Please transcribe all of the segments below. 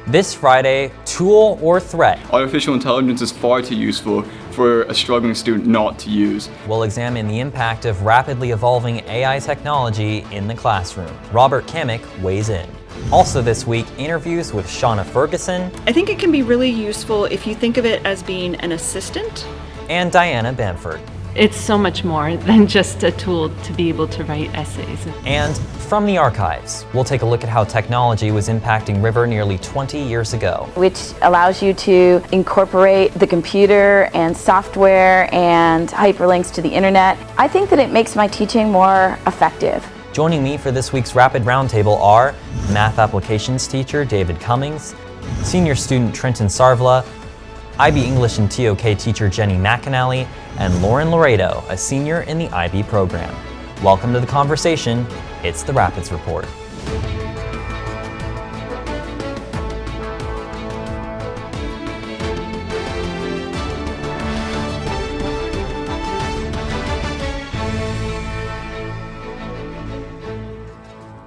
This Friday, tool or threat? Artificial intelligence is far too useful for a struggling student not to use. We'll examine the impact of rapidly evolving AI technology in the classroom. Robert Kamick weighs in. Also this week, interviews with Shauna Ferguson. I think it can be really useful if you think of it as being an assistant. And Diana Bamford. It's so much more than just a tool to be able to write essays. And from the archives, we'll take a look at how technology was impacting River nearly 20 years ago. Which allows you to incorporate the computer and software and hyperlinks to the internet. I think that it makes my teaching more effective. Joining me for this week's Rapid Roundtable are Math Applications teacher David Cummings, Senior Student Trenton Sarvla, IB English and TOK teacher Jenny McAnally, and Lauren Laredo, a senior in the IB program. Welcome to the conversation. It's the Rapids Report.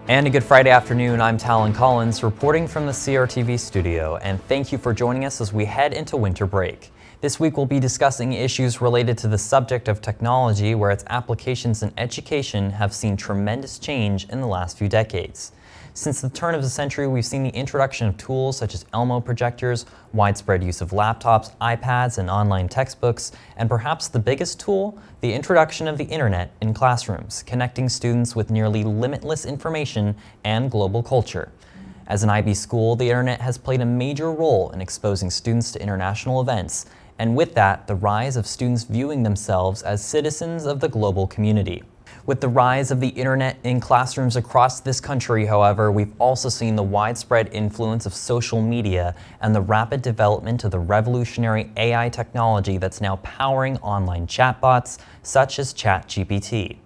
And a good Friday afternoon, I'm Talan Collins reporting from the CRTV studio, and thank you for joining us as we head into winter break. This week we'll be discussing issues related to the subject of technology where its applications in education have seen tremendous change in the last few decades. Since the turn of the century, we've seen the introduction of tools such as Elmo projectors, widespread use of laptops, iPads, and online textbooks, and perhaps the biggest tool, the introduction of the internet in classrooms, connecting students with nearly limitless information and global culture. As an IB school, the internet has played a major role in exposing students to international events, and with that, the rise of students viewing themselves as citizens of the global community. With the rise of the internet in classrooms across this country, however, we've also seen the widespread influence of social media and the rapid development of the revolutionary AI technology that's now powering online chatbots such as ChatGPT.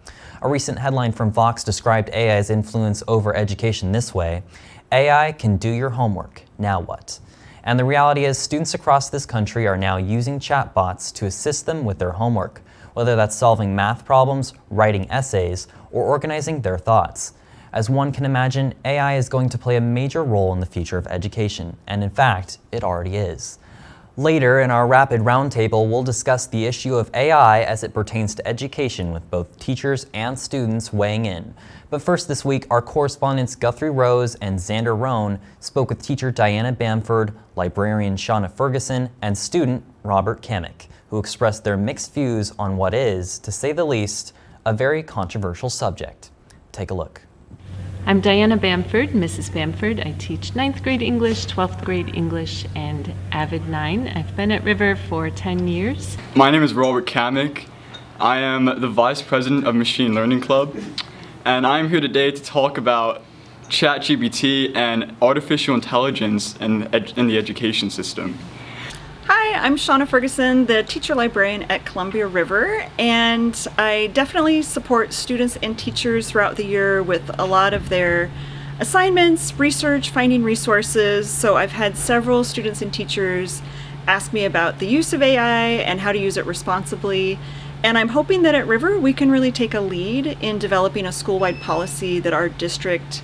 A recent headline from Vox described AI's influence over education this way: AI can do your homework, now what? And the reality is students across this country are now using chatbots to assist them with their homework, whether that's solving math problems, writing essays, or organizing their thoughts. As one can imagine, AI is going to play a major role in the future of education, and in fact, it already is. Later in our Rapid Roundtable, we'll discuss the issue of AI as it pertains to education with both teachers and students weighing in. But first this week, our correspondents Guthrie Rose and Xander Rohn spoke with teacher Diana Bamford, librarian Shauna Ferguson, and student Robert Kamick, who expressed their mixed views on what is, to say the least, a very controversial subject. Take a look. I'm Diana Bamford, Mrs. Bamford. I teach 9th grade English, 12th grade English, and Avid 9. I've been at River for 10 years. My name is Robert Kamick. I am the Vice President of Machine Learning Club, and I'm here today to talk about ChatGPT and artificial intelligence in the education system. Hi, I'm Shauna Ferguson, the teacher librarian at Columbia River, and I definitely support students and teachers throughout the year with a lot of their assignments, research, finding resources. So I've had several students and teachers ask me about the use of AI and how to use it responsibly. And I'm hoping that at River we can really take a lead in developing a school-wide policy that our district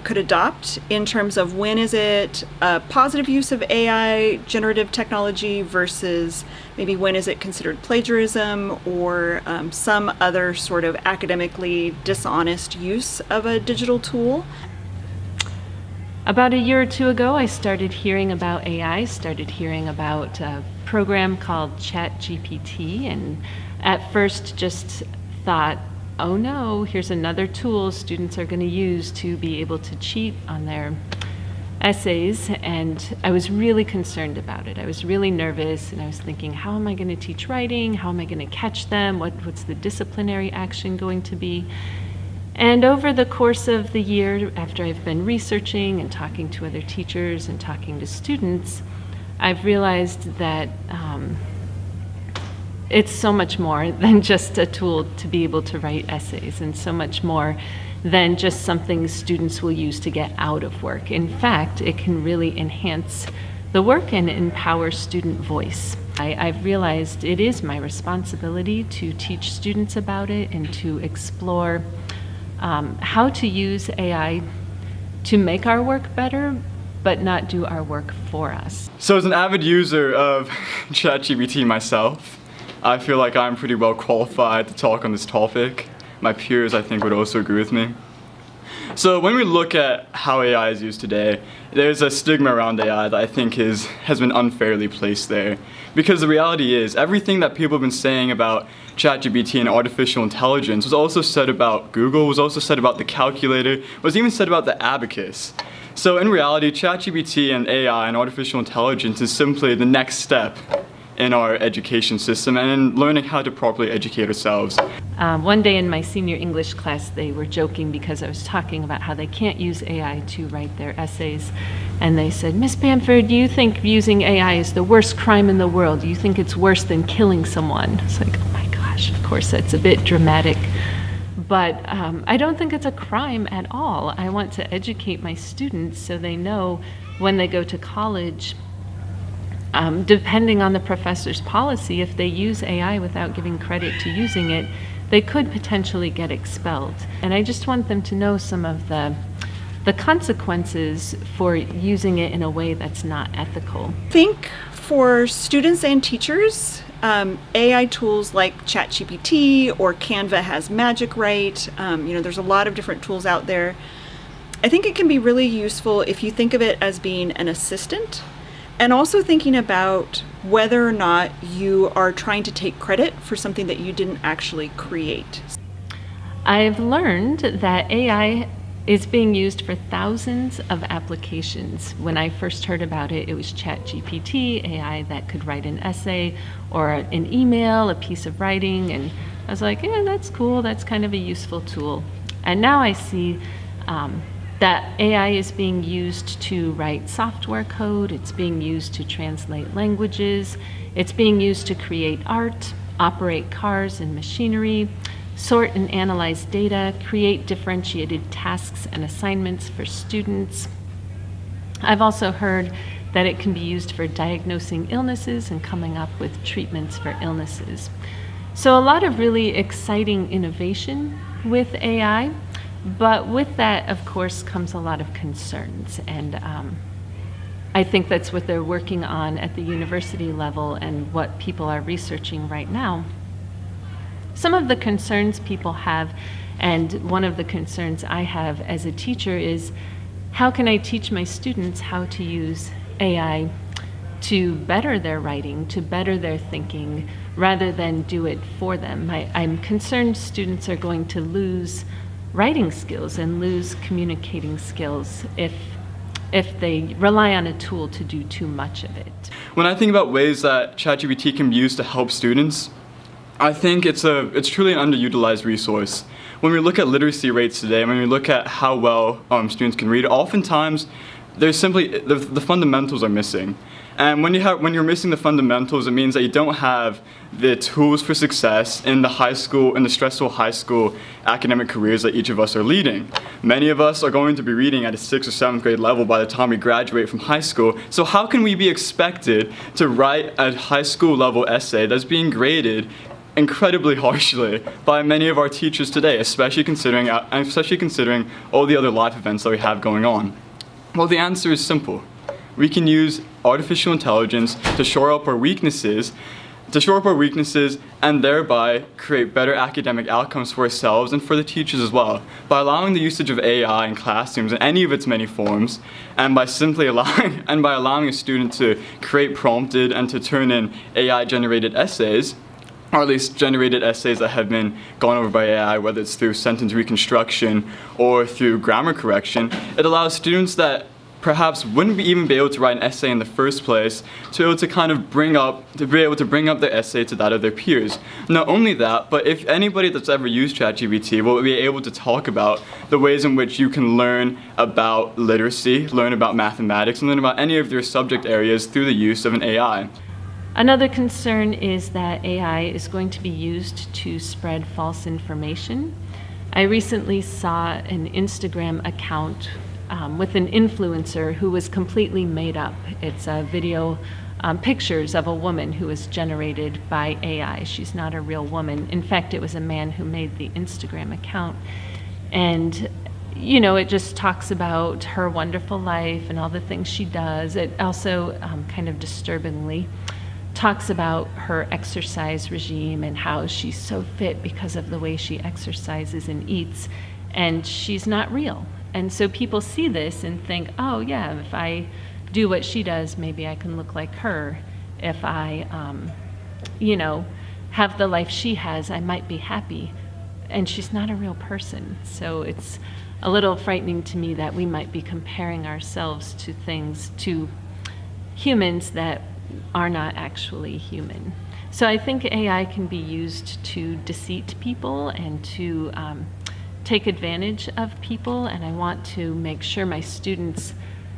could adopt in terms of when is it a positive use of AI generative technology versus maybe when is it considered plagiarism or some other sort of academically dishonest use of a digital tool. About a year or two ago, I started hearing about AI, started hearing about a program called ChatGPT, and at first just thought, oh no, here's another tool students are going to use to be able to cheat on their essays, and I was really concerned about it. I was really nervous, and I was thinking, how am I going to teach writing? How am I going to catch them? What's the disciplinary action going to be? And over the course of the year, after I've been researching and talking to other teachers and talking to students, I've realized that it's so much more than just a tool to be able to write essays, and so much more than just something students will use to get out of work. In fact, it can really enhance the work and empower student voice. I've realized it is my responsibility to teach students about it and to explore how to use AI to make our work better, but not do our work for us. So as an avid user of ChatGPT myself, I feel like I'm pretty well qualified to talk on this topic. My peers, I think, would also agree with me. So when we look at how AI is used today, there's a stigma around AI that I think has been unfairly placed there. Because the reality is, everything that people have been saying about ChatGPT and artificial intelligence was also said about Google, was also said about the calculator, was even said about the abacus. So in reality, ChatGPT and AI and artificial intelligence is simply the next step in our education system and in learning how to properly educate ourselves. One day in my senior English class, they were joking because I was talking about how they can't use AI to write their essays. And they said, "Miss Bamford, do you think using AI is the worst crime in the world? Do you think it's worse than killing someone?" It's like, oh my gosh, of course, that's a bit dramatic. But I don't think it's a crime at all. I want to educate my students so they know when they go to college, depending on the professor's policy, if they use AI without giving credit to using it, they could potentially get expelled. And I just want them to know some of the consequences for using it in a way that's not ethical. I think for students and teachers, AI tools like ChatGPT or Canva has Magic Write. There's a lot of different tools out there. I think it can be really useful if you think of it as being an assistant, and also thinking about whether or not you are trying to take credit for something that you didn't actually create. I've learned that AI is being used for thousands of applications. When I first heard about it, it was ChatGPT, AI that could write an essay or an email, a piece of writing, and I was like, yeah, that's cool, that's kind of a useful tool. And now I see that AI is being used to write software code, it's being used to translate languages, it's being used to create art, operate cars and machinery, sort and analyze data, create differentiated tasks and assignments for students. I've also heard that it can be used for diagnosing illnesses and coming up with treatments for illnesses. So a lot of really exciting innovation with AI. But with that, of course, comes a lot of concerns, and I think that's what they're working on at the university level and what people are researching right now. Some of the concerns people have, and one of the concerns I have as a teacher, is how can I teach my students how to use AI to better their writing, to better their thinking, rather than do it for them. I'm concerned students are going to lose writing skills and lose communicating skills if they rely on a tool to do too much of it. When I think about ways that ChatGPT can be used to help students, I think it's truly an underutilized resource. When we look at literacy rates today, when we look at how well students can read, oftentimes there's simply the fundamentals are missing. And when you're missing the fundamentals, it means that you don't have the tools for success in the stressful high school academic careers that each of us are leading. Many of us are going to be reading at a 6th or 7th grade level by the time we graduate from high school. So how can we be expected to write a high school level essay that's being graded incredibly harshly by many of our teachers today, especially considering all the other life events that we have going on? Well, the answer is simple. We can use artificial intelligence to shore up our weaknesses, and thereby create better academic outcomes for ourselves and for the teachers as well. By allowing the usage of AI in classrooms in any of its many forms, and by allowing a student to create prompted and to turn in AI-generated essays, or at least generated essays that have been gone over by AI, whether it's through sentence reconstruction or through grammar correction, it allows students that perhaps wouldn't even be able to write an essay in the first place to be able to bring up their essay to that of their peers. Not only that, but if anybody that's ever used ChatGPT will be able to talk about the ways in which you can learn about literacy, learn about mathematics, and learn about any of your subject areas through the use of an AI. Another concern is that AI is going to be used to spread false information. I recently saw an Instagram account with an influencer who was completely made up. It's a video, pictures of a woman who was generated by AI. She's not a real woman. In fact, it was a man who made the Instagram account. And it just talks about her wonderful life and all the things she does. It also kind of disturbingly talks about her exercise regime and how she's so fit because of the way she exercises and eats, and she's not real. And so people see this and think, oh yeah, if I do what she does, maybe I can look like her. If I, have the life she has, I might be happy. And she's not a real person. So it's a little frightening to me that we might be comparing ourselves to humans that are not actually human. So I think AI can be used to deceive people and to take advantage of people, and I want to make sure my students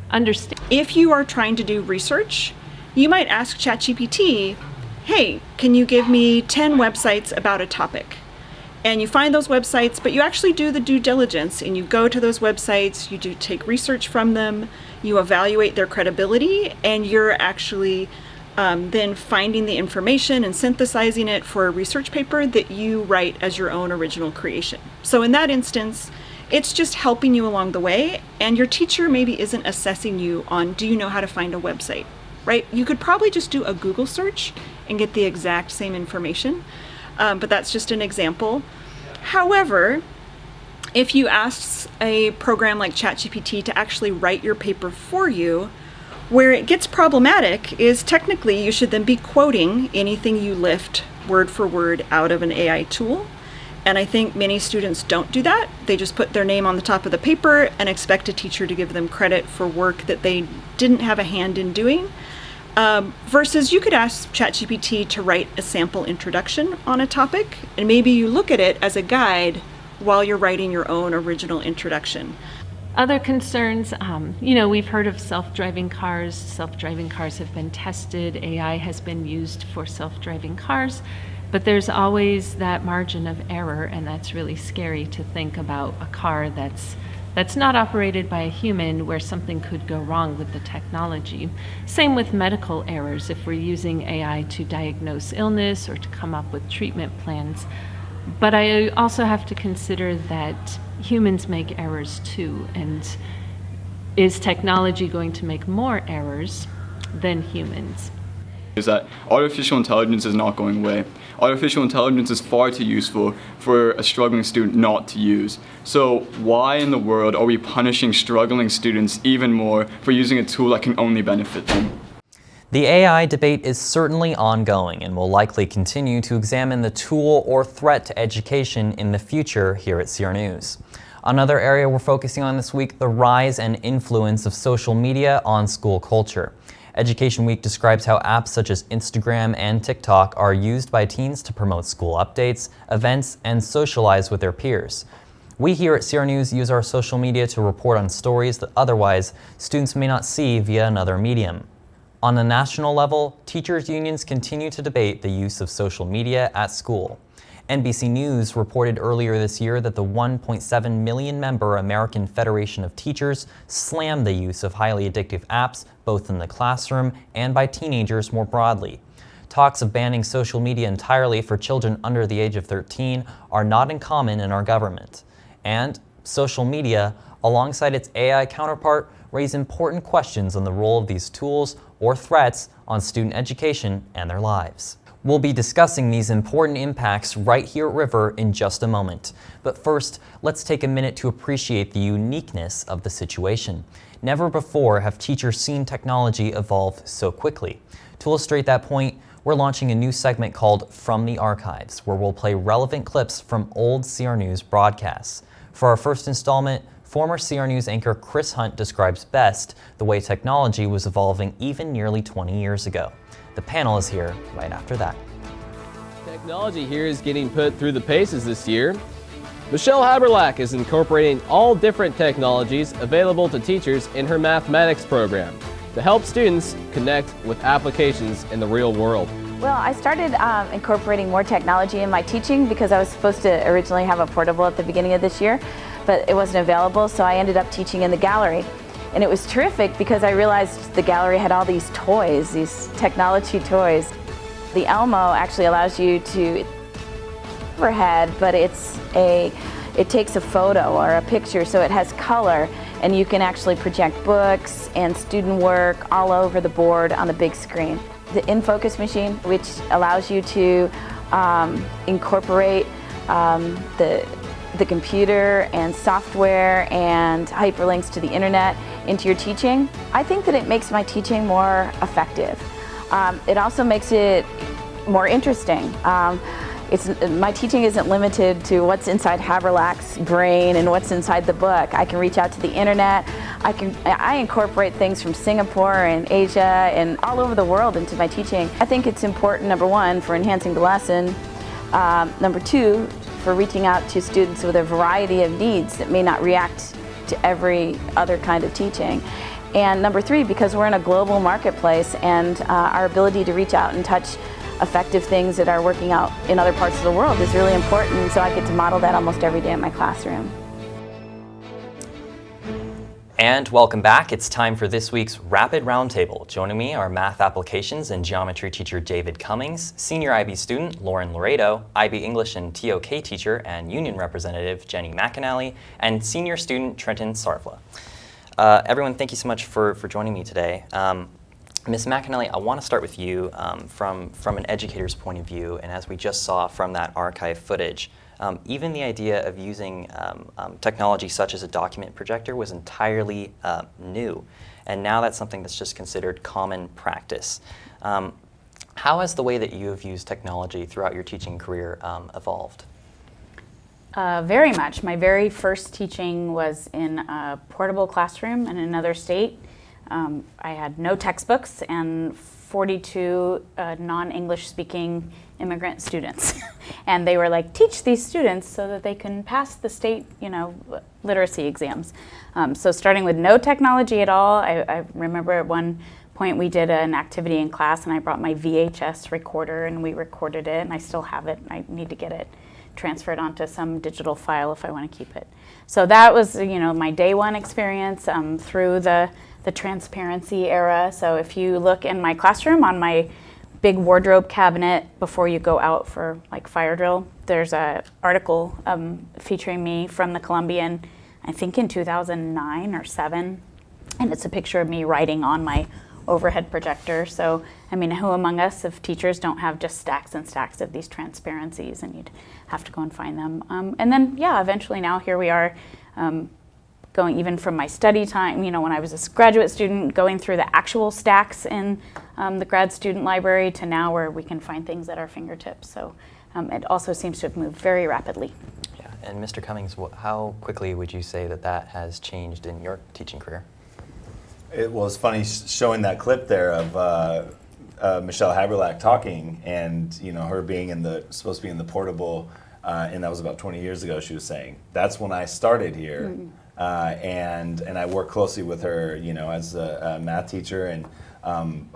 understand. If you are trying to do research, you might ask ChatGPT, hey, can you give me 10 websites about a topic? And you find those websites, but you actually do the due diligence and you go to those websites, you do take research from them, you evaluate their credibility, and you're actually then finding the information and synthesizing it for a research paper that you write as your own original creation. So in that instance, it's just helping you along the way, and your teacher maybe isn't assessing you on, do you know how to find a website, right? You could probably just do a Google search and get the exact same information. But that's just an example. However, if you ask a program like ChatGPT to actually write your paper for you, where it gets problematic is technically you should then be quoting anything you lift word for word out of an AI tool. And I think many students don't do that. They just put their name on the top of the paper and expect a teacher to give them credit for work that they didn't have a hand in doing. Versus you could ask ChatGPT to write a sample introduction on a topic, and maybe you look at it as a guide while you're writing your own original introduction. Other concerns, we've heard of self-driving cars. Self-driving cars have been tested. AI has been used for self-driving cars, but there's always that margin of error, and that's really scary to think about a car that's not operated by a human where something could go wrong with the technology. Same with medical errors if we're using AI to diagnose illness or to come up with treatment plans. But I also have to consider that humans make errors too, and is technology going to make more errors than humans? Is that artificial intelligence is not going away. Artificial intelligence is far too useful for a struggling student not to use. So why in the world are we punishing struggling students even more for using a tool that can only benefit them? The AI debate is certainly ongoing and will likely continue to examine the tool or threat to education in the future here at CR News. Another area we're focusing on this week, the rise and influence of social media on school culture. Education Week describes how apps such as Instagram and TikTok are used by teens to promote school updates, events, and socialize with their peers. We here at CR News use our social media to report on stories that otherwise students may not see via another medium. On a national level, teachers' unions continue to debate the use of social media at school. NBC News reported earlier this year that the 1.7 million member American Federation of Teachers slammed the use of highly addictive apps both in the classroom and by teenagers more broadly. Talks of banning social media entirely for children under the age of 13 are not uncommon in our government. And social media, alongside its AI counterpart, raise important questions on the role of these tools or threats on student education and their lives. We'll be discussing these important impacts right here at River in just a moment. But first, let's take a minute to appreciate the uniqueness of the situation. Never before have teachers seen technology evolve so quickly. To illustrate that point, we're launching a new segment called From the Archives, where we'll play relevant clips from old CR News broadcasts. For our first installment, former CR News anchor Chris Hunt describes best the way technology was evolving even nearly 20 years ago. The panel is here right after that. Technology here is getting put through the paces this year. Michelle Haberlack is incorporating all different technologies available to teachers in her mathematics program to help students connect with applications in the real world. Well, I started incorporating more technology in my teaching because I was supposed to originally have a portable at the beginning of this year, but it wasn't available, so I ended up teaching in the gallery. And it was terrific because I realized the gallery had all these toys, these technology toys. The Elmo actually allows you to overhead, but it's it takes a photo or a picture, so it has color, and you can actually project books and student work all over the board on the big screen. The in-focus machine, which allows you to incorporate the computer and software and hyperlinks to the internet into your teaching, I think that it makes my teaching more effective. It also makes it more interesting. My teaching isn't limited to what's inside Haberlach's brain and what's inside the book. I can reach out to the internet. I incorporate things from Singapore and Asia and all over the world into my teaching. I think it's important, number one, for enhancing the lesson. Number two, for reaching out to students with a variety of needs that may not react to every other kind of teaching. And number three, because we're in a global marketplace, and our ability to reach out and touch effective things that are working out in other parts of the world is really important, so I get to model that almost every day in my classroom. And welcome back. It's time for this week's Rapid Roundtable. Joining me are math applications and geometry teacher David Cummings, senior IB student Lauren Laredo, IB English and TOK teacher and union representative Jenny McAnally, and senior student Trenton Sarvla. Everyone, thank you so much for joining me today. Ms. McAnally, I want to start with you from an educator's point of view, and as we just saw from that archive footage, even the idea of using technology such as a document projector was entirely new, and now that's something that's just considered common practice. How has the way that you have used technology throughout your teaching career evolved? Very much. My very first teaching was in a portable classroom in another state. I had no textbooks and 42 non-English speaking immigrant students. And they were like, teach these students so that they can pass the state, literacy exams. So starting with no technology at all, I remember at one point we did an activity in class and I brought my VHS recorder and we recorded it, and I still have it. I need to get it transferred onto some digital file if I want to keep it. So that was, my day one experience through the transparency era. So if you look in my classroom on my big wardrobe cabinet before you go out for like fire drill, there's an article featuring me from the Columbian, I think in 2009 or 7, and it's a picture of me writing on my overhead projector. So, who among us of teachers don't have just stacks and stacks of these transparencies, and you'd have to go and find them. And then, eventually now here we are, going even from my study time, when I was a graduate student, going through the actual stacks in the grad student library to now where we can find things at our fingertips. So it also seems to have moved very rapidly. Yeah, and Mr. Cummings, how quickly would you say that has changed in your teaching career? It was funny showing that clip there of Michelle Haberlach talking, and her being supposed to be in the portable, and that was about 20 years ago. She was saying that's when I started here, and I work closely with her, as a math teacher, and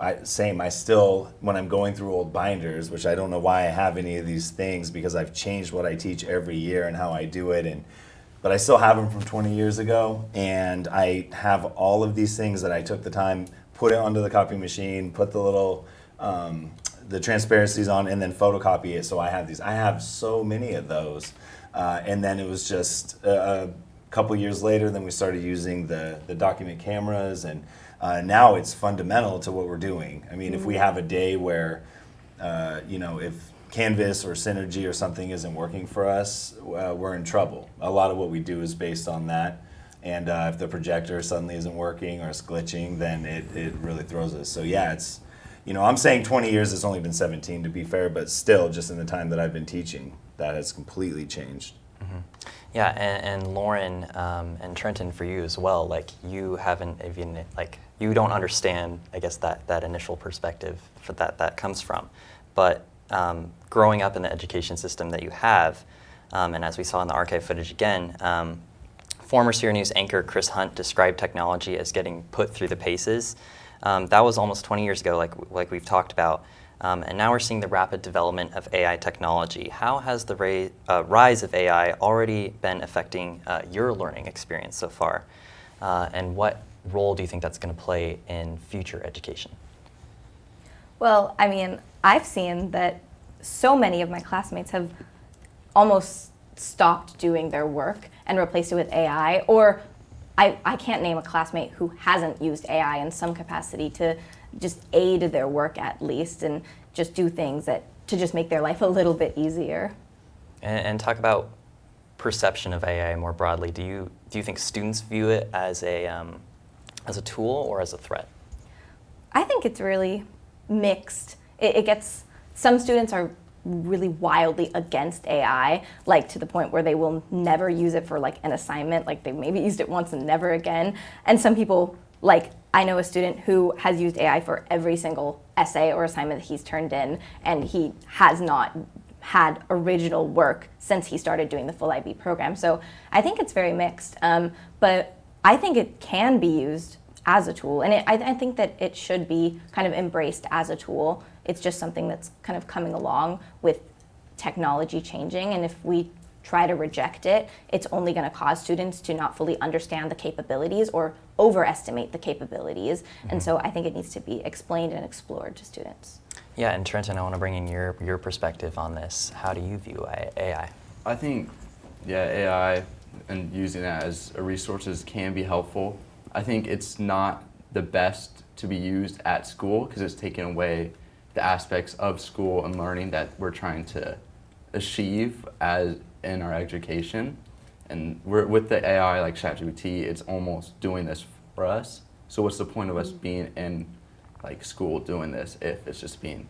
I still, when I'm going through old binders, which I don't know why I have any of these things because I've changed what I teach every year and how I do it, but I still have them from 20 years ago, and I have all of these things that I took the time, put it onto the copy machine, put the little, the transparencies on, and then photocopy it. So I have these. I have so many of those. And then it was just a couple years later, then we started using the document cameras, and now it's fundamental to what we're doing. If we have a day where, if Canvas or Synergy or something isn't working for us, we're in trouble. A lot of what we do is based on that, and if the projector suddenly isn't working or it's glitching, then it really throws us. So yeah, it's, I'm saying 20 years, it's only been 17 to be fair, but still, just in the time that I've been teaching, that has completely changed. Mm-hmm. Yeah, and Lauren and Trenton, for you as well, you haven't even, you don't understand, I guess, that initial perspective that comes from, but growing up in the education system that you have, and as we saw in the archive footage again, former Sierra News anchor Chris Hunt described technology as getting put through the paces. That was almost 20 years ago, like we've talked about, and now we're seeing the rapid development of AI technology. How has the rise of AI already been affecting your learning experience so far, and what role do you think that's going to play in future education? Well, I've seen that so many of my classmates have almost stopped doing their work and replaced it with AI, or I can't name a classmate who hasn't used AI in some capacity to just aid their work at least, and just do things to just make their life a little bit easier. And talk about perception of AI more broadly. Do you think students view it as a tool or as a threat? I think it's really mixed. It gets, some students are really wildly against AI, like to the point where they will never use it for like an assignment, like they maybe used it once and never again. And some people, like I know a student who has used AI for every single essay or assignment that he's turned in, and he has not had original work since he started doing the full IB program. So I think it's very mixed, but I think it can be used as a tool, and I think that it should be kind of embraced as a tool. It's just something that's kind of coming along with technology changing, and if we try to reject it, it's only going to cause students to not fully understand the capabilities or overestimate the capabilities. Mm-hmm. And so I think it needs to be explained and explored to students. Yeah, and Trenton, I want to bring in your perspective on this. How do you view AI? I think, AI and using that as a resources can be helpful. I think it's not the best to be used at school because it's taking away the aspects of school and learning that we're trying to achieve as in our education. And with the AI like ChatGPT, it's almost doing this for us. So what's the point of us being in like school doing this if it's just being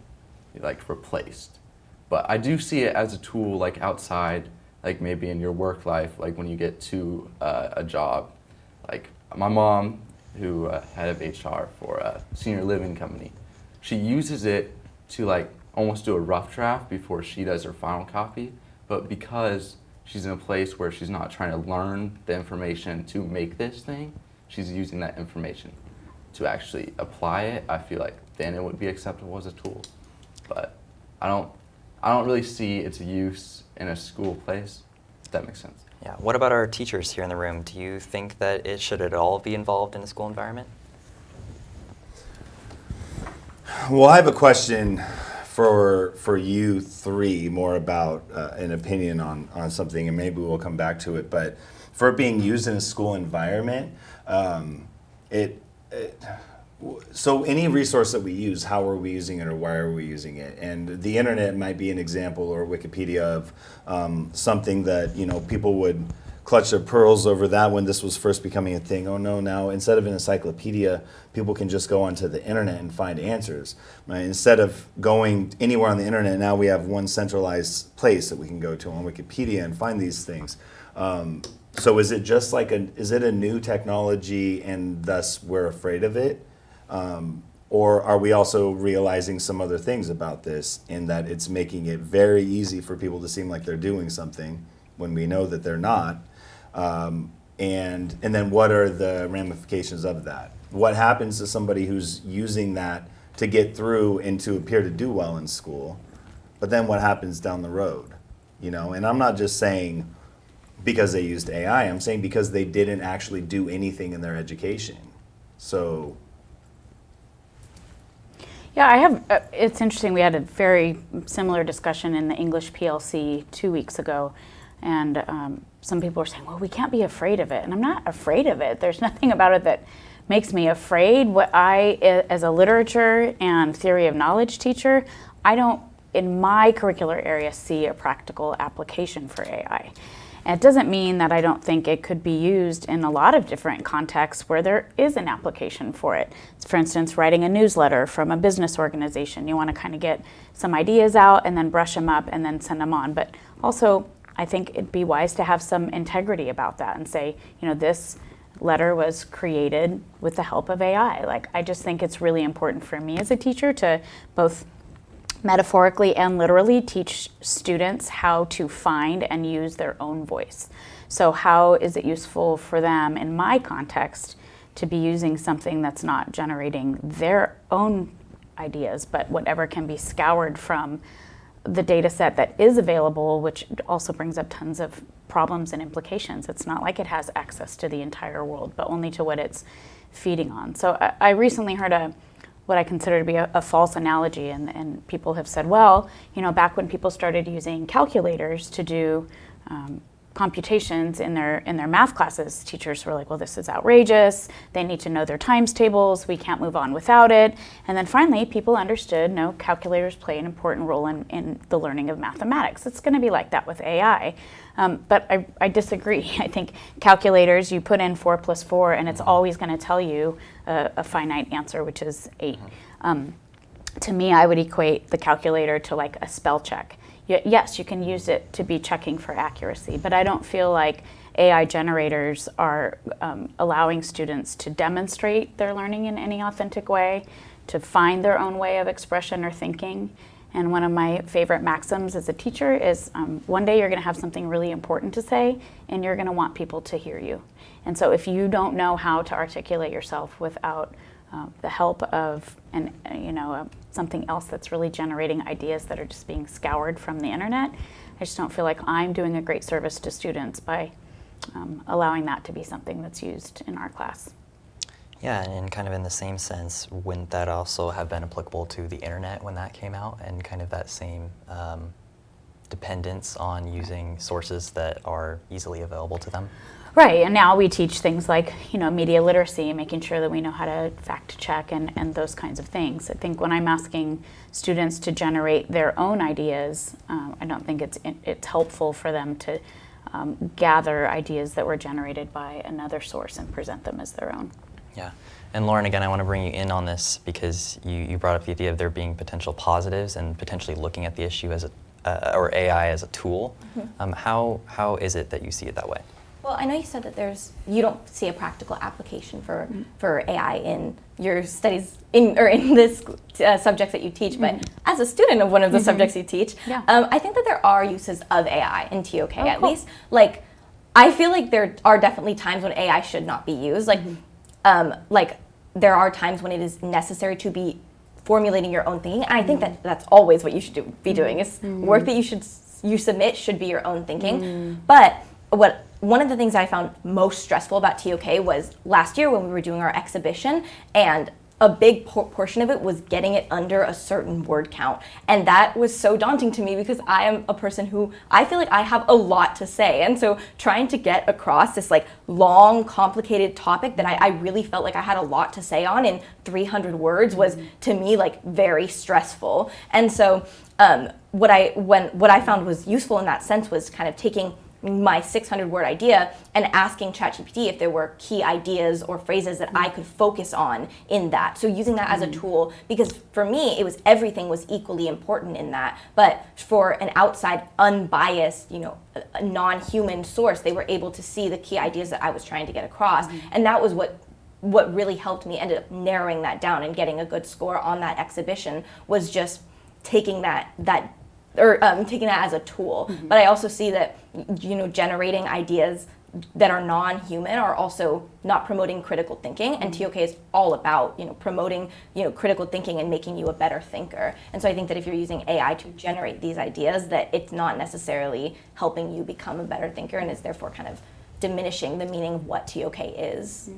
like replaced? But I do see it as a tool like outside, like maybe in your work life, like when you get to a job. Like my mom, who head of HR for a senior living company, she uses it to like almost do a rough draft before she does her final copy. But because she's in a place where she's not trying to learn the information to make this thing, she's using that information to actually apply it. I feel like then it would be acceptable as a tool. But I don't really see its use in a school place, if that makes sense. Yeah. What about our teachers here in the room? Do you think that it should at all be involved in the school environment? Well, I have a question for you three, more about an opinion on something, and maybe we'll come back to it. But for it being used in a school environment, so any resource that we use, how are we using it or why are we using it? And the internet might be an example, or Wikipedia, of something that people would clutch their pearls over that when this was first becoming a thing. Oh no, now instead of an encyclopedia, people can just go onto the internet and find answers. Right? Instead of going anywhere on the internet, now we have one centralized place that we can go to on Wikipedia and find these things. So is it just like is it a new technology and thus we're afraid of it? Or are we also realizing some other things about this, in that it's making it very easy for people to seem like they're doing something when we know that they're not? And then what are the ramifications of that? What happens to somebody who's using that to get through and to appear to do well in school? But then what happens down the road? And I'm not just saying because they used AI, I'm saying because they didn't actually do anything in their education. So yeah, I have. It's interesting. We had a very similar discussion in the English PLC 2 weeks ago, and some people were saying, "Well, we can't be afraid of it," and I'm not afraid of it. There's nothing about it that makes me afraid. What as a literature and theory of knowledge teacher, I don't, in my curricular area, see a practical application for AI. And it doesn't mean that I don't think it could be used in a lot of different contexts where there is an application for it. For instance, writing a newsletter from a business organization. You want to kind of get some ideas out and then brush them up and then send them on. But also, I think it'd be wise to have some integrity about that and say, this letter was created with the help of AI. Like, I just think it's really important for me as a teacher to both metaphorically and literally teach students how to find and use their own voice. So how is it useful for them in my context to be using something that's not generating their own ideas, but whatever can be scoured from the data set that is available, which also brings up tons of problems and implications. It's not like it has access to the entire world, but only to what it's feeding on. So I recently heard what I consider to be a false analogy, and people have said, well, back when people started using calculators to do computations in their math classes, teachers were like, well, this is outrageous. They need to know their times tables. We can't move on without it. And then finally, people understood, no, calculators play an important role in the learning of mathematics. It's going to be like that with AI. But I disagree. I think calculators, you put in 4 + 4, and it's always going to tell you a finite answer, which is 8. To me, I would equate the calculator to like a spell check. Yes, you can use it to be checking for accuracy, but I don't feel like AI generators are allowing students to demonstrate their learning in any authentic way, to find their own way of expression or thinking. And one of my favorite maxims as a teacher is one day you're going to have something really important to say, and you're going to want people to hear you. And so if you don't know how to articulate yourself without the help of something else that's really generating ideas that are just being scoured from the internet, I just don't feel like I'm doing a great service to students by allowing that to be something that's used in our class. Yeah, and kind of in the same sense, wouldn't that also have been applicable to the internet when that came out, and kind of that same dependence on using sources that are easily available to them? Right, and now we teach things like, media literacy, making sure that we know how to fact check and those kinds of things. I think when I'm asking students to generate their own ideas, I don't think it's helpful for them to gather ideas that were generated by another source and present them as their own. Yeah, and Lauren, again, I want to bring you in on this because you brought up the idea of there being potential positives and potentially looking at the issue as or AI as a tool. Mm-hmm. How is it that you see it that way? Well, I know you said that you don't see a practical application for AI in your studies in this subjects that you teach, but as a student of one of the subjects you teach, I think that there are uses of AI in TOK at least. Like, I feel like there are definitely times when AI should not be used. Like, there are times when it is necessary to be formulating your own thinking, and I think that that's always what you should be doing. Is work that you submit should be your own thinking, but one of the things that I found most stressful about TOK was last year when we were doing our exhibition, and a big portion of it was getting it under a certain word count. And that was so daunting to me because I am a person who I feel like I have a lot to say. And so trying to get across this like long, complicated topic that I really felt like I had a lot to say on in 300 words was to me like very stressful. And so what I found was useful in that sense was kind of taking my 600-word idea and asking ChatGPT if there were key ideas or phrases that I could focus on in that. So using that as a tool, because for me, everything was equally important in that. But for an outside, unbiased, a non-human source, they were able to see the key ideas that I was trying to get across. And that was what really helped me, ended up narrowing that down and getting a good score on that exhibition, was just taking that as a tool. But I also see that generating ideas that are non-human are also not promoting critical thinking, and TOK is all about promoting critical thinking and making you a better thinker. And so I think that if you're using AI to generate these ideas, that it's not necessarily helping you become a better thinker, and is therefore kind of diminishing the meaning of what TOK is.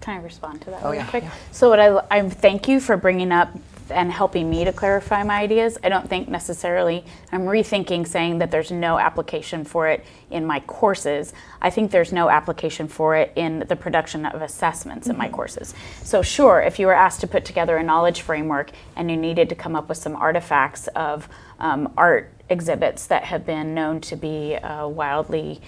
Can I respond to that really quick? Yeah. So I thank you for bringing up and helping me to clarify my ideas. I don't think necessarily, I'm rethinking saying that there's no application for it in my courses. I think there's no application for it in the production of assessments in my courses. So sure, if you were asked to put together a knowledge framework and you needed to come up with some artifacts of art exhibits that have been known to be wildly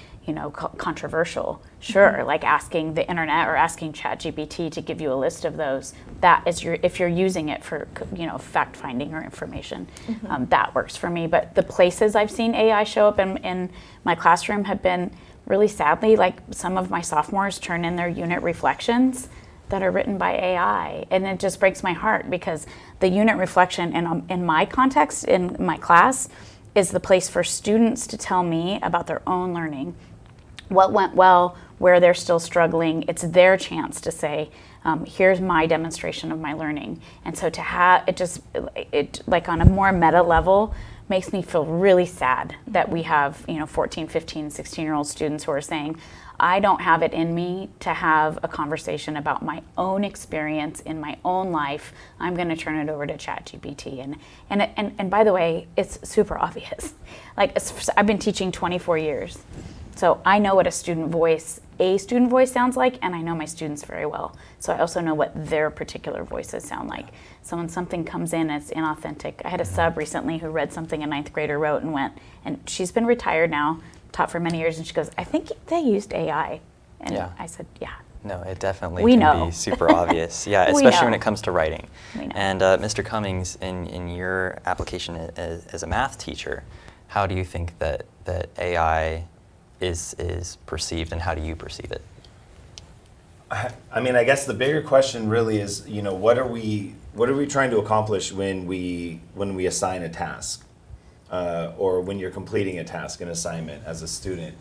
controversial. Sure, like asking the internet or asking ChatGPT to give you a list of those. That is if you're using it for fact finding or information, that works for me. But the places I've seen AI show up in my classroom have been really sadly, like some of my sophomores turn in their unit reflections that are written by AI, and it just breaks my heart because the unit reflection in my context in my class is the place for students to tell me about their own learning, what went well, where they're still struggling. It's their chance to say, here's my demonstration of my learning. And so to have it like on a more meta level makes me feel really sad that we have 14, 15, 16-year-old students who are saying, I don't have it in me to have a conversation about my own experience in my own life. I'm going to turn it over to ChatGPT. And by the way, it's super obvious. Like, I've been teaching 24 years. So I know what a student voice sounds like, and I know my students very well. So I also know what their particular voices sound like. So when something comes in and it's inauthentic, I had a sub recently who read something a 9th grader wrote and she's been retired now, taught for many years, and she goes, I think they used AI. And Yeah. I said, yeah. No, it definitely We can know. be super obvious. Yeah, We especially when know. it comes to writing. We know. And Mr. Cummings, in your application as a math teacher, how do you think that AI is perceived, and how do you perceive it? I mean, I guess the bigger question really is, you know, what are we trying to accomplish when we assign a task, or when you're completing a task, an assignment as a student?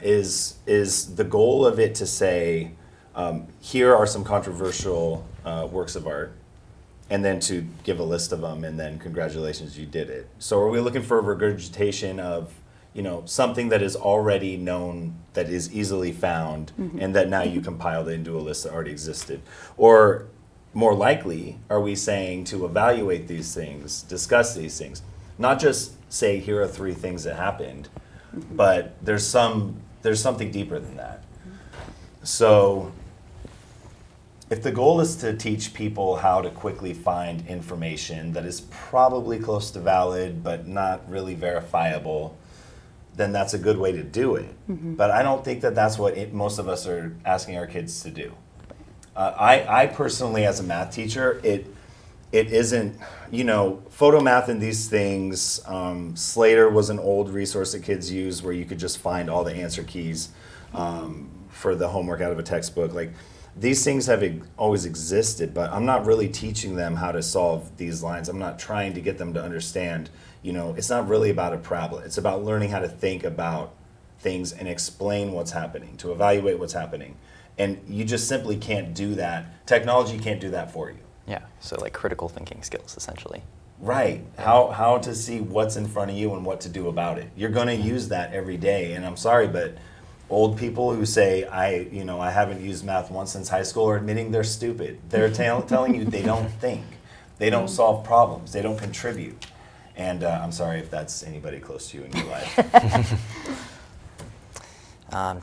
Is the goal of it to say, here are some controversial works of art, and then to give a list of them, and then congratulations, you did it? So are we looking for a regurgitation of, you know, something that is already known, that is easily found, and that now you compiled it into a list that already existed? Or more likely, are we saying to evaluate these things, discuss these things, not just say, here are 3 things that happened, but there's something deeper than that. So if the goal is to teach people how to quickly find information that is probably close to valid but not really verifiable, then that's a good way to do it. But I don't think that that's what most of us are asking our kids to do. I personally, as a math teacher, it isn't, you know, photo math and these things. Slater was an old resource that kids use where you could just find all the answer keys for the homework out of a textbook. Like, these things have always existed, but I'm not really teaching them how to solve these lines. I'm not trying to get them to understand, you know, it's not really about a parabola. It's about learning how to think about things and explain what's happening, to evaluate what's happening. And you just simply can't do that. Technology can't do that for you. Yeah, so like critical thinking skills, essentially. Right. How to see what's in front of you and what to do about it. You're going to use that every day. And I'm sorry, but old people who say, I haven't used math once since high school, are admitting they're stupid. They're telling you they don't think. They don't solve problems. They don't contribute. And I'm sorry if that's anybody close to you in your life.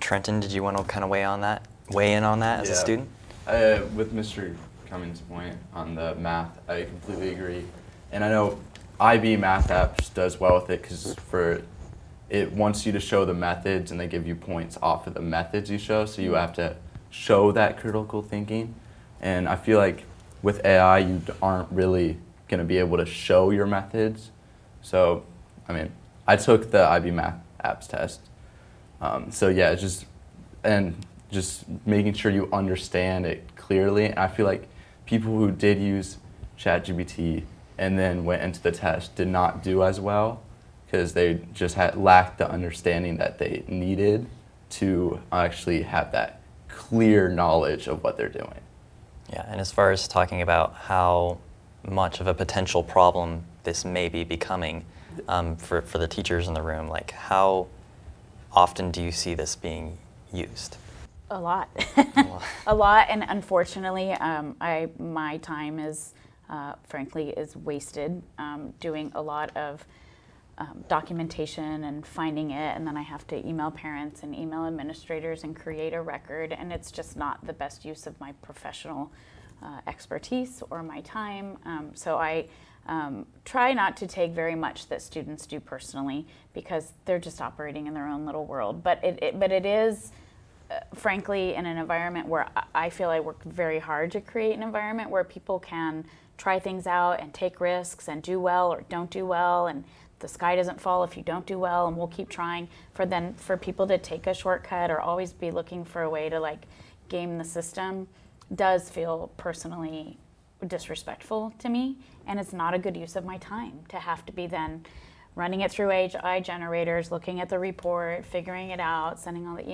Trenton, did you want to kind of weigh in on that as a student? With Mr. Cummings' point on the math, I completely agree. And I know IB Math Apps does well with it because it wants you to show the methods, and they give you points off of the methods you show, so you have to show that critical thinking. And I feel like with AI, you aren't really going to be able to show your methods. So, I mean, I took the IB Math Apps test. So yeah, it's just making sure you understand it clearly. And I feel like people who did use ChatGPT and then went into the test did not do as well because they just lacked the understanding that they needed to actually have that clear knowledge of what they're doing. Yeah, and as far as talking about how much of a potential problem this may be becoming for the teachers in the room, like how often do you see this being used? A lot. A lot, and unfortunately, my time is, frankly, is wasted doing a lot of documentation and finding it, and then I have to email parents and email administrators and create a record, and it's just not the best use of my professional expertise or my time. So I try not to take very much that students do personally because they're just operating in their own little world. But it is, frankly, in an environment where I feel I work very hard to create an environment where people can try things out and take risks and do well or don't do well, and the sky doesn't fall if you don't do well, and we'll keep trying. For people to take a shortcut or always be looking for a way to like game the system does feel personally disrespectful to me, and it's not a good use of my time to have to be then running it through AI generators, looking at the report, figuring it out, sending all the,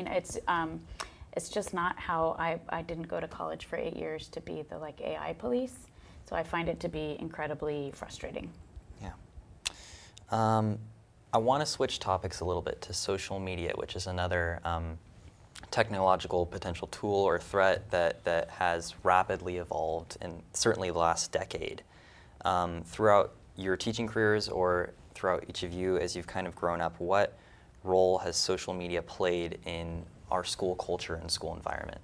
it's just not how I didn't go to college for 8 years to be the like AI police. So I find it to be incredibly frustrating. Yeah. I want to switch topics a little bit to social media, which is another technological potential tool or threat that has rapidly evolved in certainly the last decade. Throughout your teaching careers or throughout each of you as you've kind of grown up, what role has social media played in our school culture and school environment?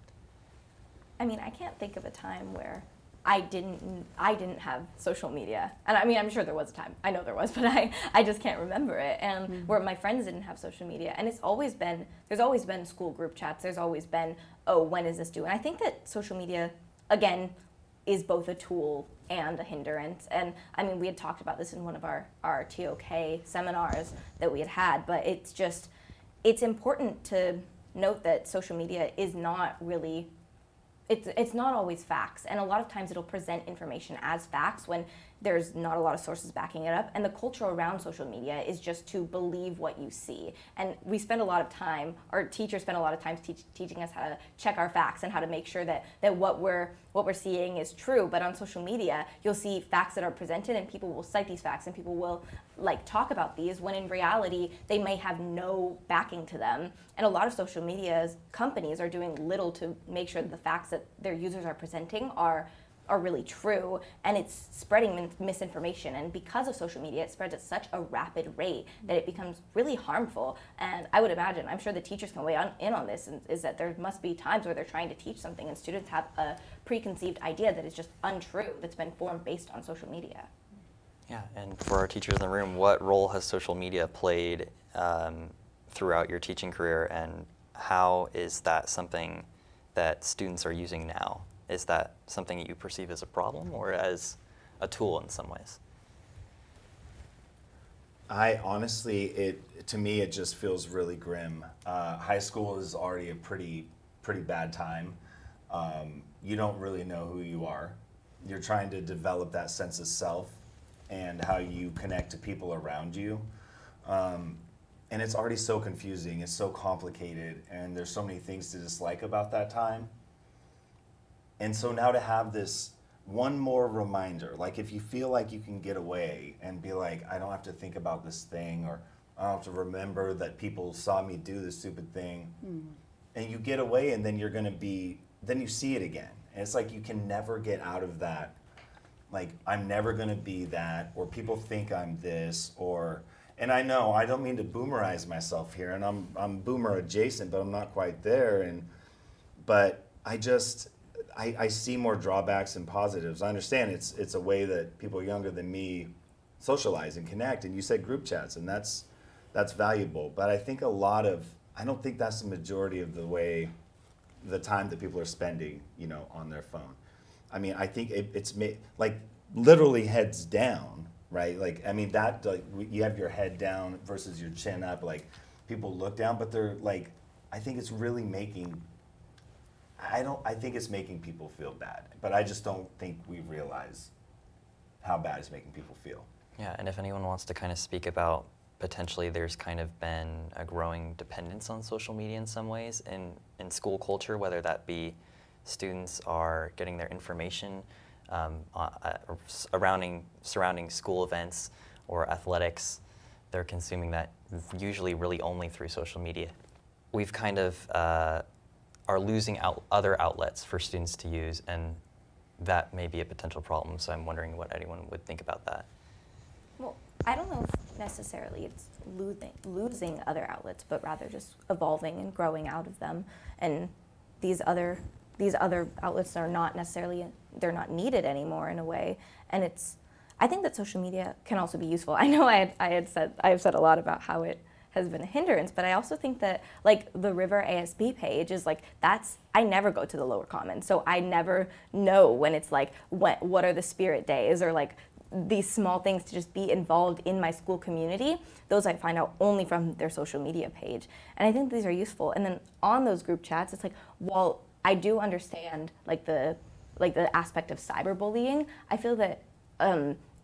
I mean, I can't think of a time where I didn't have social media. And I mean, I'm sure there was a time. I know there was, but I just can't remember it. And where my friends didn't have social media. And there's always been school group chats. There's always been, oh, when is this due? And I think that social media, again, is both a tool and a hindrance. And I mean, we had talked about this in one of our TOK seminars that we had, but it's important to note that social media is not really, it's not always facts, and a lot of times it'll present information as facts when there's not a lot of sources backing it up, and the culture around social media is just to believe what you see. And we spend a lot of time, our teachers spend a lot of time teaching us how to check our facts and how to make sure that what we're seeing is true. But on social media, you'll see facts that are presented and people will cite these facts and people will talk about these when in reality they may have no backing to them. And a lot of social media companies are doing little to make sure that the facts that their users are presenting are really true, and it's spreading misinformation. And because of social media, it spreads at such a rapid rate that it becomes really harmful. And I would imagine, I'm sure the teachers can weigh in on this, is that there must be times where they're trying to teach something and students have a preconceived idea that is just untrue, that's been formed based on social media. Yeah, and for our teachers in the room, what role has social media played throughout your teaching career, and how is that something that students are using now? Is that something that you perceive as a problem or as a tool in some ways? I honestly, to me, it just feels really grim. High school is already a pretty bad time. You don't really know who you are. You're trying to develop that sense of self and how you connect to people around you. And it's already so confusing, it's so complicated, and there's so many things to dislike about that time. And so now to have this one more reminder, like if you feel like you can get away and be like, I don't have to think about this thing, or I don't have to remember that people saw me do this stupid thing, and you get away, and then then you see it again. And it's like you can never get out of that, like I'm never gonna be that, or people think I'm this, and I know, I don't mean to boomerize myself here, and I'm boomer adjacent, but I'm not quite there, but I see more drawbacks than positives. I understand it's a way that people younger than me socialize and connect, and you said group chats, and that's valuable. But I think I don't think that's the majority of the time that people are spending, on their phone. I mean, I think it's like literally heads down, right? Like, I mean, you have your head down versus your chin up. Like, people look down, but they're like, I think it's really I think it's making people feel bad, but I just don't think we realize how bad it's making people feel. Yeah, and if anyone wants to kind of speak about potentially there's kind of been a growing dependence on social media in some ways in school culture, whether that be students are getting their information surrounding school events or athletics, they're consuming that usually really only through social media. We've kind of are losing other outlets for students to use, and that may be a potential problem. So I'm wondering what anyone would think about that. Well, I don't know if necessarily it's losing other outlets, but rather just evolving and growing out of them. And these other outlets are not necessarily, they're not needed anymore in a way. And I think that social media can also be useful. I know I have said a lot about how it has been a hindrance, but I also think that the River ASB page is I never go to the lower commons, so I never know when it's what are the spirit days, or these small things to just be involved in my school community. Those I find out only from their social media page, and I think these are useful. And then on those group chats, it's while I do understand the aspect of cyberbullying, I feel that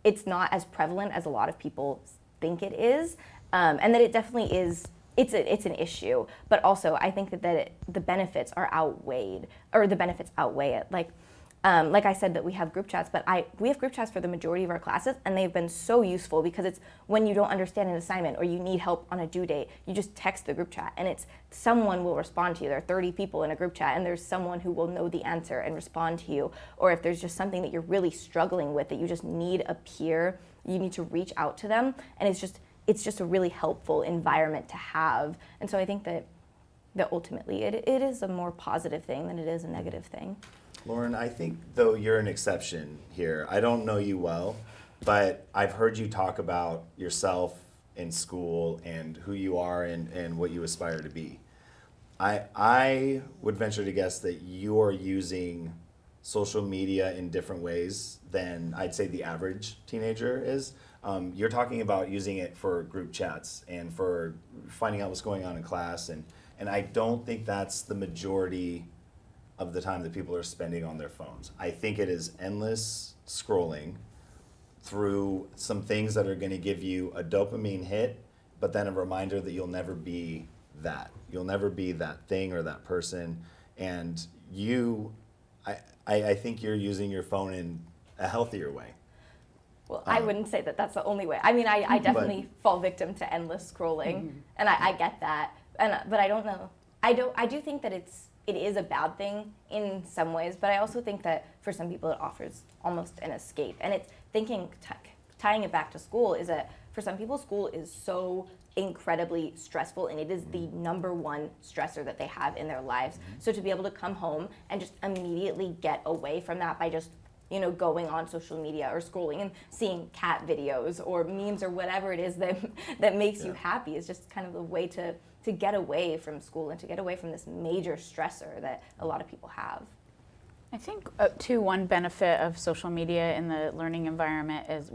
it's not as prevalent as a lot of people think it is. And that it definitely is, it's an issue, but also I think that the benefits are outweighed, or the benefits outweigh it. like I said that we have group chats, but we have group chats for the majority of our classes, and they've been so useful because it's when you don't understand an assignment or you need help on a due date, you just text the group chat and it's someone will respond to you. There are 30 people in a group chat and there's someone who will know the answer and respond to you. Or if there's just something that you're really struggling with that you just need a peer, you need to reach out to them, and it's just a really helpful environment to have. And so I think that ultimately it is a more positive thing than it is a negative thing. Lauren, I think, though, you're an exception here. I don't know you well, but I've heard you talk about yourself in school and who you are and what you aspire to be. I would venture to guess that you're using social media in different ways than I'd say the average teenager is. You're talking about using it for group chats and for finding out what's going on in class, and I don't think that's the majority of the time that people are spending on their phones. I think it is endless scrolling through some things that are going to give you a dopamine hit, but then a reminder that you'll never be that. You'll never be that thing or that person. And I think you're using your phone in a healthier way. Well, I wouldn't say that that's the only way. I mean, I definitely fall victim to endless scrolling, and I get that. But I don't know. I do think that it is a bad thing in some ways, but I also think that for some people it offers almost an escape. And it's tying it back to school is that for some people school is so incredibly stressful, and it is the number one stressor that they have in their lives. So to be able to come home and just immediately get away from that by just going on social media or scrolling and seeing cat videos or memes or whatever it is that makes you happy is just kind of the way to get away from school and to get away from this major stressor that a lot of people have. I think, too, one benefit of social media in the learning environment is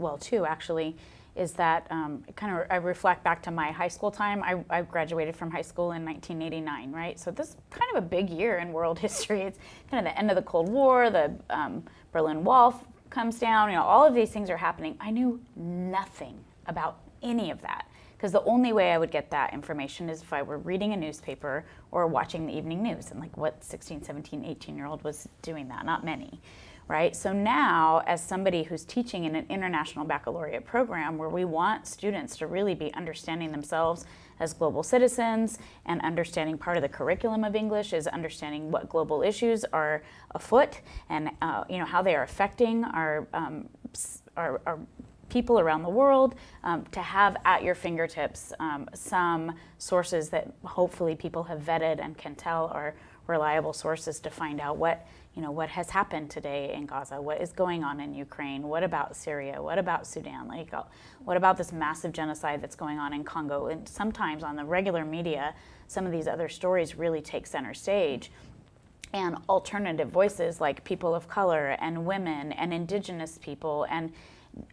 that I reflect back to my high school time. I graduated from high school in 1989, right? So this is kind of a big year in world history. It's kind of the end of the Cold War, the Berlin Wall comes down, all of these things are happening. I knew nothing about any of that, because the only way I would get that information is if I were reading a newspaper or watching the evening news. And what 16, 17, 18-year-old was doing that? Not many, right? So now, as somebody who's teaching in an international baccalaureate program where we want students to really be understanding themselves as global citizens, and understanding part of the curriculum of English is understanding what global issues are afoot and how they are affecting our people around the world, to have at your fingertips some sources that hopefully people have vetted and can tell are reliable sources to find out what has happened today in Gaza, what is going on in Ukraine, what about Syria, what about Sudan, what about this massive genocide that's going on in Congo. And sometimes on the regular media, some of these other stories really take center stage. And alternative voices like people of color and women and indigenous people and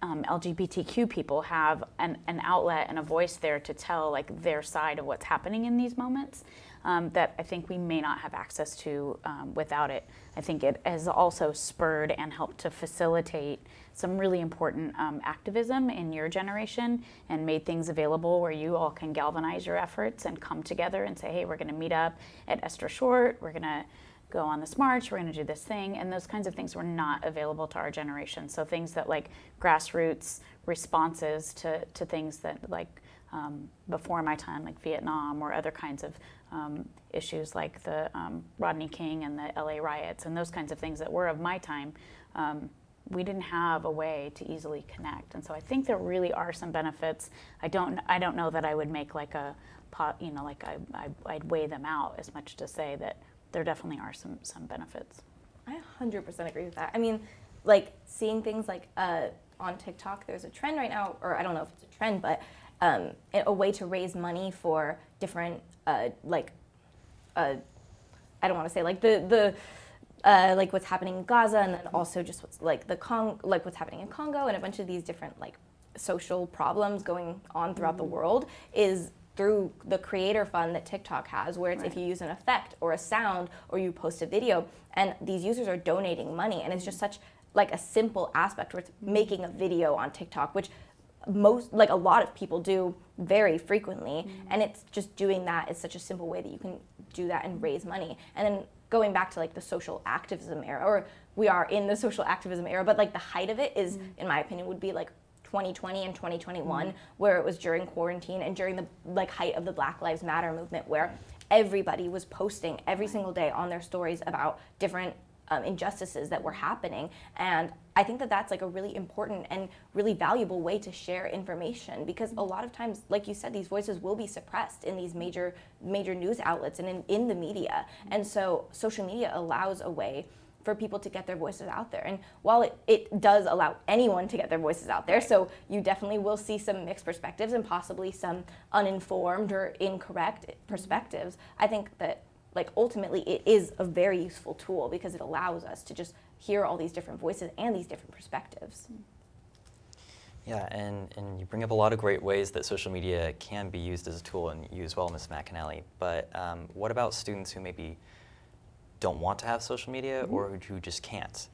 LGBTQ people have an outlet and a voice there to tell their side of what's happening in these moments that I think we may not have access to without it. I think it has also spurred and helped to facilitate some really important activism in your generation and made things available where you all can galvanize your efforts and come together and say, hey, we're going to meet up at Esther Short, we're going to go on this march, we're going to do this thing, and those kinds of things were not available to our generation. So things that grassroots responses to things that before my time, like Vietnam or other kinds of issues like the Rodney King and the LA riots and those kinds of things that were of my time, we didn't have a way to easily connect. And so I think there really are some benefits. I don't know that I would make I'd weigh them out as much to say that there definitely are some benefits. I 100% agree with that. I mean, seeing things on TikTok, there's a trend right now, or I don't know if it's a trend, but a way to raise money for different, I don't want to say what's happening in Gaza, and then also just what's what's happening in Congo, and a bunch of these different social problems going on throughout the world is through the creator fund that TikTok has, where it's if you use an effect or a sound or you post a video, and these users are donating money, and it's just such a simple aspect where it's making a video on TikTok, which a lot of people do very frequently, and it's just doing that is such a simple way that you can do that and raise money. And then going back to the social activism era, or we are in the social activism era, but like the height of it is, in my opinion, would be like 2020 and 2021, where it was during quarantine and during the like height of the Black Lives Matter movement, where everybody was posting every single day on their stories about different injustices that were happening. And I think that that's like a really important and really valuable way to share information, because a lot of times, like you said, these voices will be suppressed in these major news outlets and in the media. And so social media allows a way for people to get their voices out there. And while it does allow anyone to get their voices out there, so you definitely will see some mixed perspectives and possibly some uninformed or incorrect perspectives, I think that like ultimately it is a very useful tool because it allows us to just hear all these different voices and these different perspectives. Yeah, and you bring up a lot of great ways that social media can be used as a tool, and you as well, Ms. McAnally. But what about students who maybe don't want to have social media or who just can't?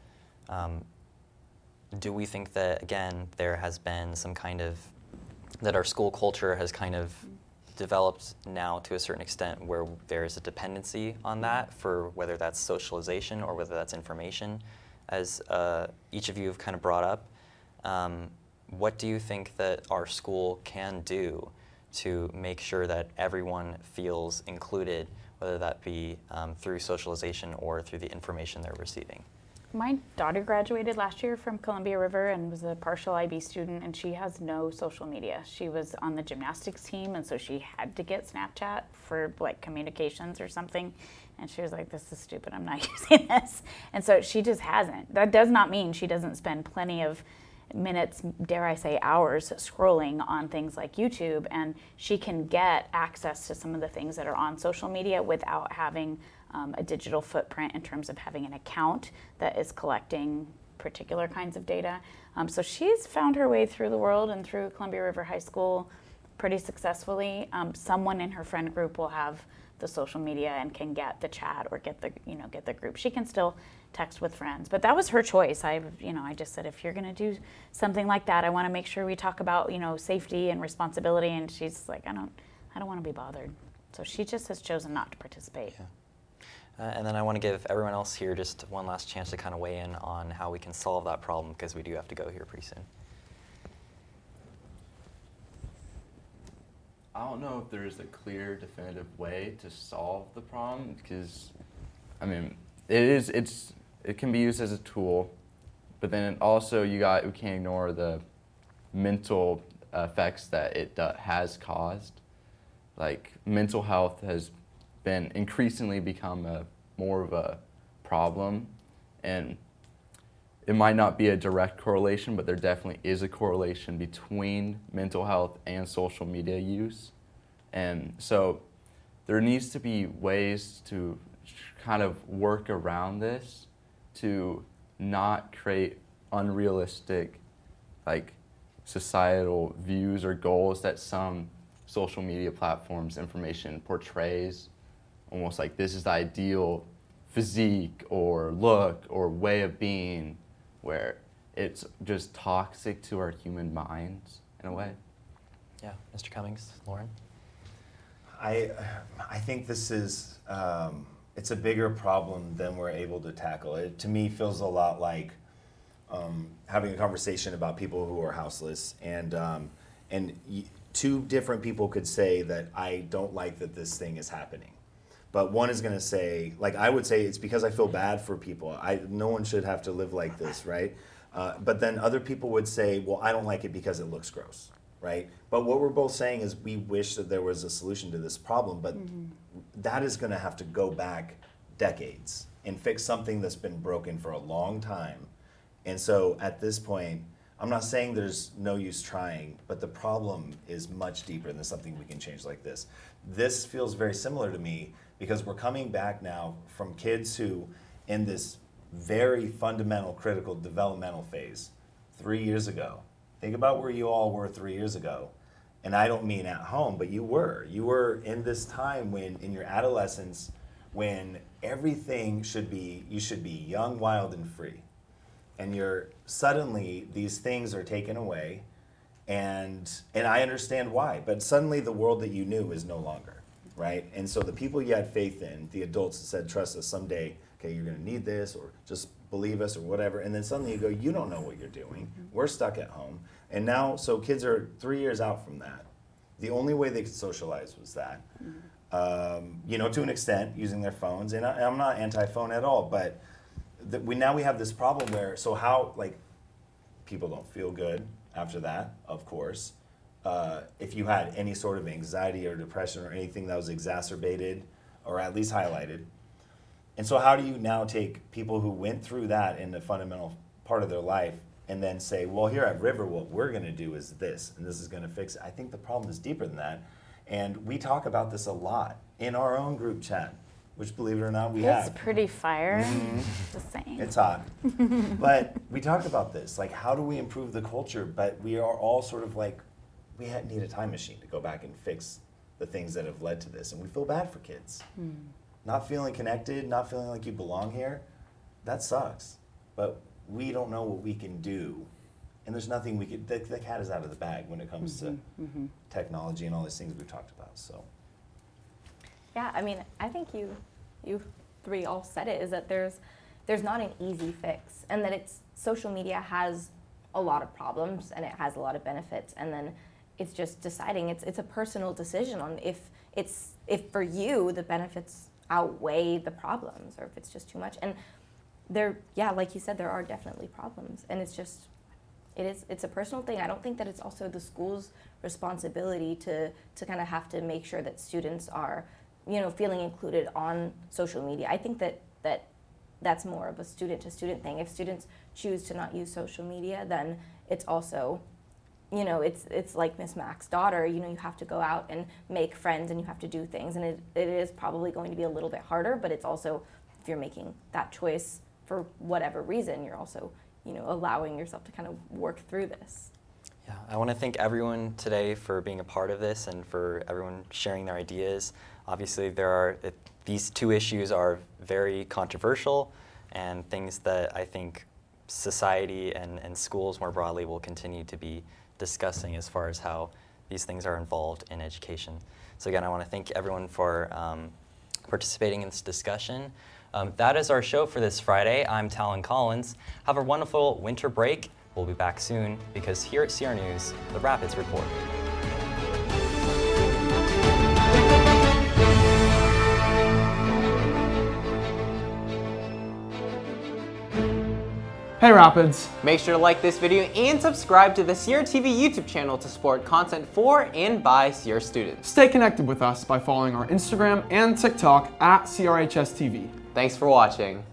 Do we think that, again, there has been some kind of, that our school culture has kind of developed now to a certain extent where there is a dependency on that for whether that's socialization or whether that's information, as each of you have kind of brought up? What do you think that our school can do to make sure that everyone feels included, whether that be through socialization or through the information they're receiving? My daughter graduated last year from Columbia River and was a partial IB student, and she has no social media. She was on the gymnastics team, and so she had to get Snapchat for like communications or something. And she was like, this is stupid, I'm not using this. And so she just hasn't. That does not mean she doesn't spend plenty of minutes, dare I say hours, scrolling on things like YouTube, and she can get access to some of the things that are on social media without having a digital footprint in terms of having an account that is collecting particular kinds of data. So she's found her way through the world and through Columbia River High School pretty successfully. Someone in her friend group will have the social media and can get the chat or get the group. She can still text with friends, but that was her choice. I just said, if you're going to do something like that, I want to make sure we talk about safety and responsibility. And she's like, I don't want to be bothered. So she just has chosen not to participate. Yeah. And then I want to give everyone else here just one last chance to kind of weigh in on how we can solve that problem, because we do have to go here pretty soon. I don't know if there is a clear, definitive way to solve the problem, because, I mean, it can be used as a tool, but then also we can't ignore the mental effects that it has caused. Like, mental health has been increasingly become more of a problem, and it might not be a direct correlation, but there definitely is a correlation between mental health and social media use. And so there needs to be ways to kind of work around this to not create unrealistic societal views or goals that some social media platforms information portrays, almost like this is the ideal physique or look or way of being, where it's just toxic to our human minds in a way. Yeah, Mr. Cummings, Lauren? I think this is, it's a bigger problem than we're able to tackle. It, to me, feels a lot like having a conversation about people who are houseless, and two different people could say that I don't like that this thing is happening. But one is going to say, like I would say, it's because I feel bad for people. No one should have to live like this, right? But then other people would say, well, I don't like it because it looks gross, right? But what we're both saying is we wish that there was a solution to this problem, but that is going to have to go back decades and fix something that's been broken for a long time. And so at this point, I'm not saying there's no use trying, but the problem is much deeper than something we can change like this. This feels very similar to me because we're coming back now from kids who, in this very fundamental, critical developmental phase, 3 years ago. Think about where you all were 3 years ago. And I don't mean at home, but you were. You were in this time when, in your adolescence, when everything you should be young, wild, and free. And suddenly these things are taken away, and I understand why, but suddenly the world that you knew is no longer, right? And so the people you had faith in, the adults that said, trust us, someday, okay, you're gonna need this, or just believe us or whatever, and then suddenly you go, you don't know what you're doing. We're stuck at home. And now, so kids are 3 years out from that. The only way they could socialize was that. You know, to an extent, using their phones. And I'm not anti-phone at all, but now we have this problem where, so how, like, people don't feel good after that, of course. If you had any sort of anxiety or depression or anything that was exacerbated or at least highlighted. And so how do you now take people who went through that in a fundamental part of their life and then say, well, here at River, what we're going to do is this, and this is going to fix it? I think the problem is deeper than that. And we talk about this a lot in our own group chat, which, believe it or not, we have. It's pretty fire, just saying. It's hot. But we talk about this, like, how do we improve the culture? But we are all sort of like, we need a time machine to go back and fix the things that have led to this. And we feel bad for kids. Not feeling connected, not feeling like you belong here, that sucks. But we don't know what we can do. And there's nothing we could, the cat is out of the bag when it comes to technology and all these things we've talked about, so. Yeah, I mean, I think you three all said it, is that there's not an easy fix, and that social media has a lot of problems and it has a lot of benefits, and then it's just deciding, it's a personal decision on if for you the benefits outweigh the problems, or if it's just too much. And like you said, there are definitely problems, and it's a personal thing. I don't think that it's also the school's responsibility to kind of have to make sure that students are, feeling included on social media. I think that's more of a student-to-student thing. If students choose to not use social media, then it's also, it's like Miss Mack's daughter, you have to go out and make friends and you have to do things. And it is probably going to be a little bit harder, but it's also, if you're making that choice for whatever reason, you're also, allowing yourself to kind of work through this. Yeah, I want to thank everyone today for being a part of this and for everyone sharing their ideas. Obviously, these two issues are very controversial and things that I think society and schools more broadly will continue to be discussing as far as how these things are involved in education. So again, I want to thank everyone for participating in this discussion. That is our show for this Friday. I'm Talan Collins. Have a wonderful winter break. We'll be back soon because here at CR News, the Rapids Report. Hey Rapids! Make sure to like this video and subscribe to the CR TV YouTube channel to support content for and by CR students. Stay connected with us by following our Instagram and TikTok at CRHS TV. Thanks for watching.